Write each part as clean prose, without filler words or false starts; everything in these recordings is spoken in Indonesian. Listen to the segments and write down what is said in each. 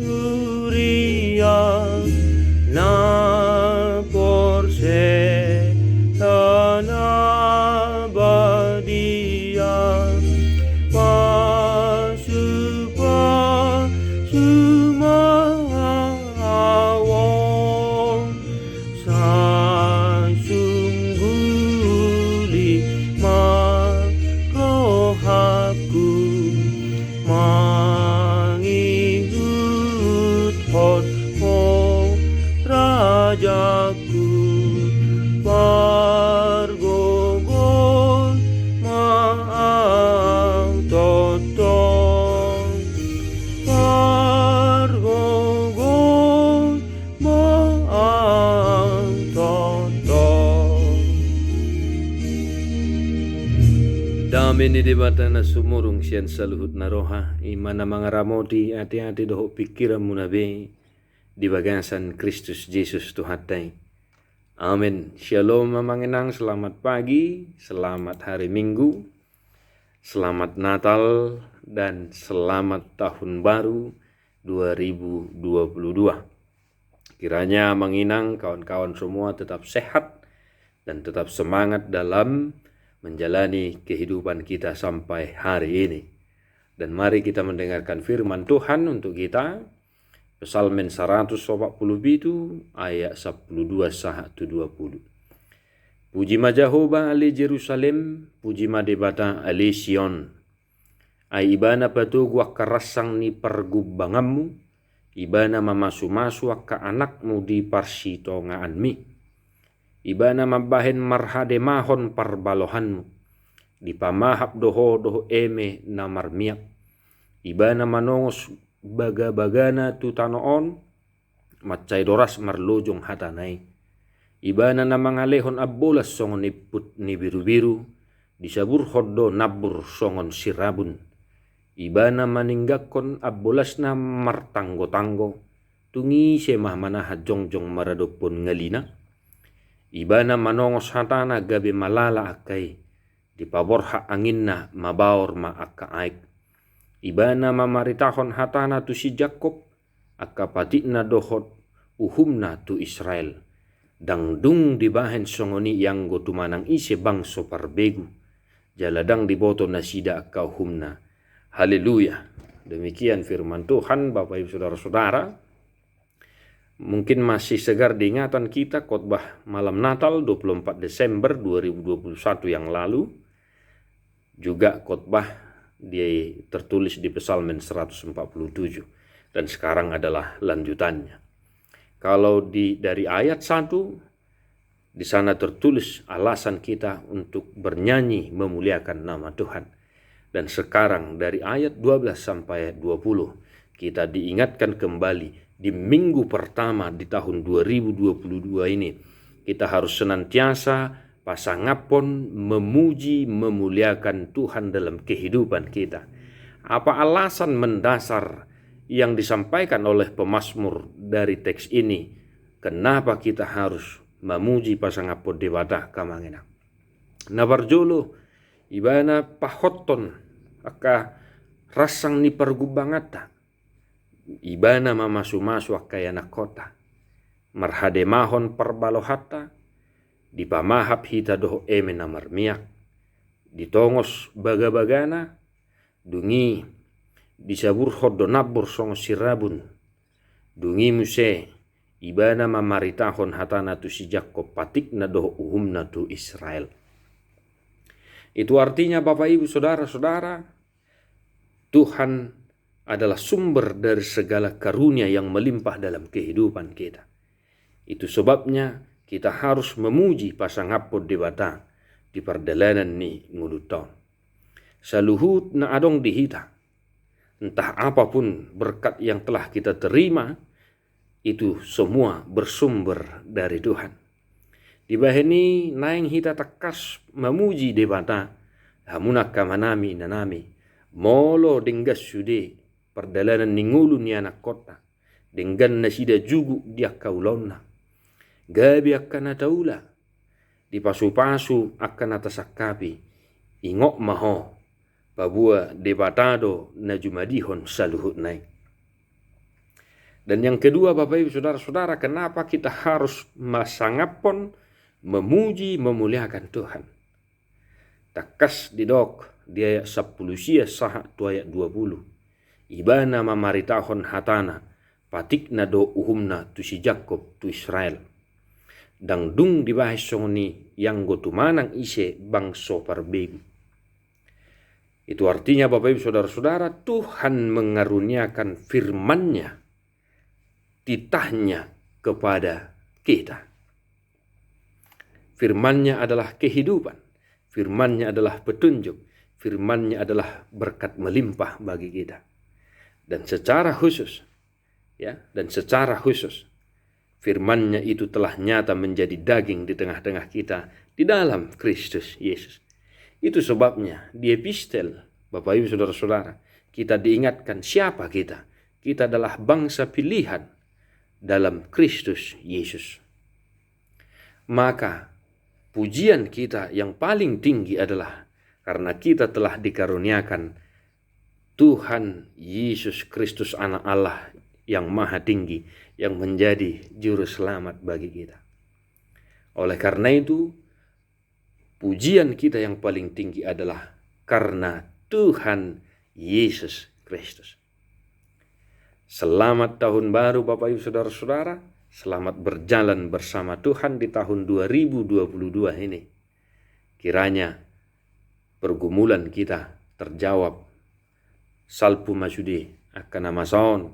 Uria na porse badia pasupa sumawon sa sungguli rohaku mangihut hot rajaku pargogon maang totong pargogon maang totong. Dami ni debata na sumurong siyan sa luhut na roha, imana mga ramoti ati-ati doho pikiran mo na be, di bagasan Kristus Jesus Tuhatay. Amin. Shalom mamanginang, selamat pagi, selamat hari Minggu, selamat Natal, dan selamat Tahun Baru 2022. Kiranya menginang kawan-kawan semua tetap sehat dan tetap semangat dalam menjalani kehidupan kita sampai hari ini. Dan mari kita mendengarkan firman Tuhan untuk kita. Psalmen 147 ayat 12 sahat 20. Puji ma Jehovah ali Jerusalem, puji ma debata ali Sion. Ai ibana patug wakarasang ni pergubbanganmu, ibana mamasu-masu akka anakmu di parsitongaan mi. Ibana mabahen marhademahon parbalohanmu, di pamahap doho eme na marmiak. Ibana manongos baga-bagana tu tanoon, macay doras marlojong hatanay. Ibana na mangalehon abolas songon iput ni biru-biru, disabur hoddo nabur songon sirabun. Ibana maninggakon abolas na martanggo-tanggo, tungi semah manaha jongjong maradopon ngalina. Ibana manongos hatana gabe malala akay, di paborha angin na mabaor ma akka aik. Ibana mamaritahon hatana tu si Jakob, akka patikna dohot uhumna tu Israel. Dangdung dibahen songoni yang go tumanang ise bangso parbegu, jaladang diboto na sida akka uhumna. Haleluya. Demikian firman Tuhan, Bapak Ibu Saudara-saudara. Mungkin masih segar diingatan kita khotbah malam Natal 24 Desember 2021 yang lalu. Juga khotbah tertulis di Psalmen 147 dan sekarang adalah lanjutannya. Kalau dari ayat 1 di sana tertulis alasan kita untuk bernyanyi memuliakan nama Tuhan. Dan sekarang dari ayat 12 sampai 20 kita diingatkan kembali di minggu pertama di tahun 2022 ini kita harus senantiasa pasangapon memuji memuliakan Tuhan dalam kehidupan kita. Apa alasan mendasar yang disampaikan oleh pemazmur dari teks ini? Kenapa kita harus memuji pasangapon dewata kamangena? Nabarjolo ibana pahoton aka rasang ni pergubangata. Ibana mamasu-masu akayana kota. Marhademahon perbalohata. Di pamahap hita doho eme na marmiak, ditongos baga-bagana, dungi disabur hoddo nabur song sirabun, dungi muse ibana mamaritahon hatana tu si Jakob patik na doho uhumna tu Israel. Itu artinya Bapak Ibu Saudara-saudara, Tuhan adalah sumber dari segala karunia yang melimpah dalam kehidupan kita. Itu sebabnya kita harus memuji pasangapod dewata di perdalanan ni nguluton. Saluhut na adong dihita. Entah apapun berkat yang telah kita terima, itu semua bersumber dari Tuhan. Di baheni naing hita takas memuji dewata, hamunaka manami nanami, molo denggas sude perdalanan ni ngulu ni anak kota, denggan nasida jugu dia kaulona. Gabi akan nataula, di pasu-pasu akan natasakapi, ingok maho, babua debatado na jumadihon saluhut naik. Dan yang kedua, Bapak Ibu Saudara-saudara, kenapa kita harus masangapon memuji memuliakan Tuhan? Takas didok dia 10 sah tu ayat 20. Ibana mamaritahon hatana patikna do uhumna tu si Jakob tu Israel. Dang dung dibahas songni yang gotumanang ise bangso parbegu. Itu artinya Bapak Ibu Saudara-saudara, Tuhan mengaruniakan firman-Nya, titahnya kepada kita. Firman-Nya adalah kehidupan, firman-Nya adalah petunjuk, firman-Nya adalah berkat melimpah bagi kita. Dan secara khusus, firman-Nya itu telah nyata menjadi daging di tengah-tengah kita di dalam Kristus Yesus. Itu sebabnya di epistel, Bapak Ibu Saudara-saudara, kita diingatkan siapa kita. Kita adalah bangsa pilihan dalam Kristus Yesus. Maka pujian kita yang paling tinggi adalah karena kita telah dikaruniakan Tuhan Yesus Kristus Anak Allah yang maha tinggi, yang menjadi juru selamat bagi kita. Oleh karena itu, pujian kita yang paling tinggi adalah karena Tuhan Yesus Kristus. Selamat tahun baru Bapak Ibu Saudara-saudara. Selamat berjalan bersama Tuhan di tahun 2022 ini. Kiranya pergumulan kita terjawab. Salpu masude akan amason.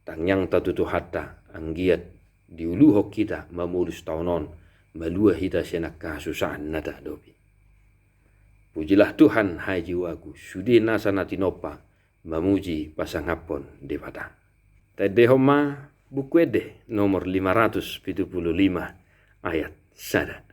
Tangyang tatutu hatta anggiat diuluhok kita mamulus tahunon. Malua hita senak kasusahan nata dobi. Pujilah Tuhan hai jiwaku, sudi nasa natinopa, memuji pasangapon depata. Tedehoma buku ede nomor 575 ayat sada.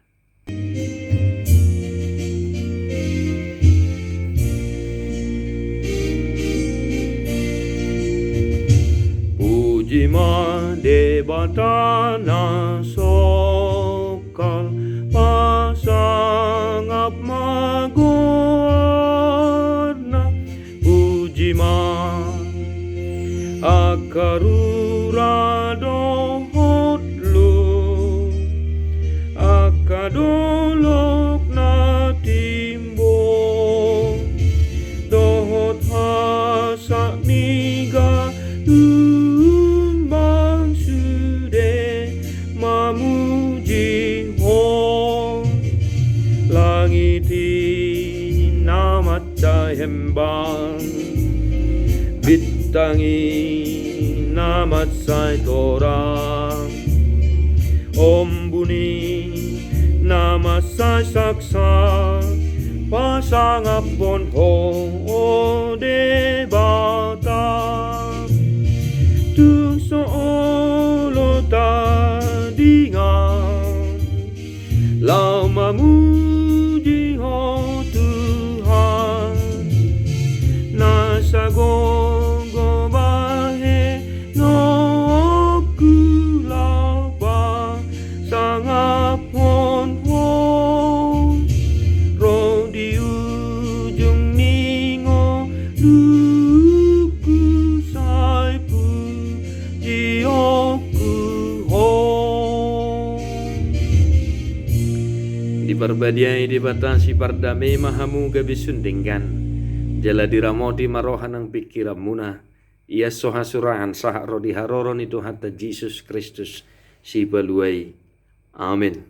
Puji ma debata nasokal pasangap magorna. Puji ma akarura dohot lu akadolok na timbo dohot hasa niga umbang sude mamuji ho langiti namat hembang bitangi namat say torang ombuni namat say saksa pasangapon ho debata tung soolo tadingan lau mamuji ho Tuhan nasa gogo bahe no kulaba sangapon ho ro di ujung ningo luku saipu jioku ho. Dibarbadiai dibatasi pardame mahamu gabisundingkan jala diramoti marohan ang pikiran muna ia sohasurahan sah rodi haroron itu hatta Jesus Kristus si baluai. Amin.